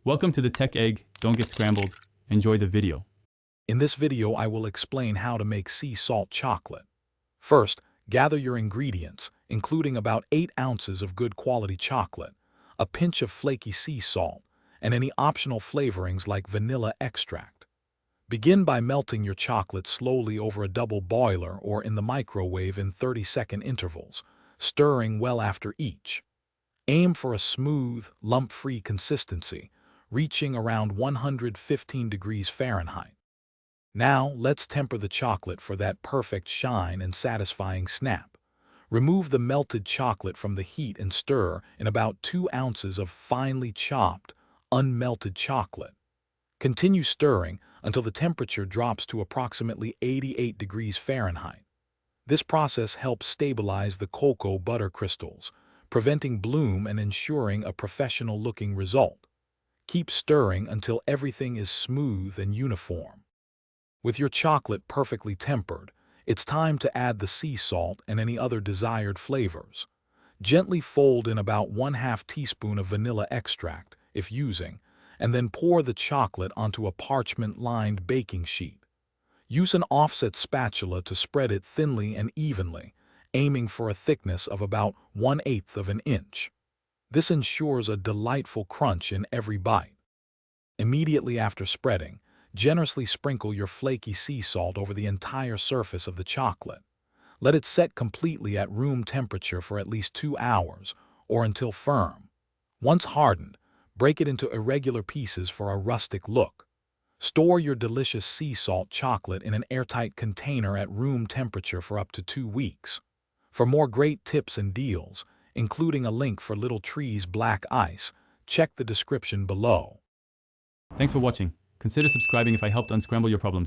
Welcome to the Tech Egg. Don't get scrambled. Enjoy the video. In this video, I will explain how to make sea salt chocolate. First, gather your ingredients, including about 8 ounces of good quality chocolate, a pinch of flaky sea salt, and any optional flavorings like vanilla extract. Begin by melting your chocolate slowly over a double boiler or in the microwave in 30-second intervals, stirring well after each. Aim for a smooth, lump-free consistency, reaching around 115 degrees Fahrenheit. Now, let's temper the chocolate for that perfect shine and satisfying snap. Remove the melted chocolate from the heat and stir in about 2 ounces of finely chopped, unmelted chocolate. Continue stirring until the temperature drops to approximately 88 degrees Fahrenheit. This process helps stabilize the cocoa butter crystals, preventing bloom and ensuring a professional-looking result. Keep stirring until everything is smooth and uniform. With your chocolate perfectly tempered, it's time to add the sea salt and any other desired flavors. Gently fold in about 1/2 teaspoon of vanilla extract, if using, and then pour the chocolate onto a parchment-lined baking sheet. Use an offset spatula to spread it thinly and evenly, aiming for a thickness of about 1/8 of an inch. This ensures a delightful crunch in every bite. Immediately after spreading, generously sprinkle your flaky sea salt over the entire surface of the chocolate. Let it set completely at room temperature for at least 2 hours, or until firm. Once hardened, break it into irregular pieces for a rustic look. Store your delicious sea salt chocolate in an airtight container at room temperature for up to 2 weeks. For more great tips and deals, including a link for Little Tree's black ice, check the description below. Thanks for watching. Consider subscribing if I helped unscramble your problems.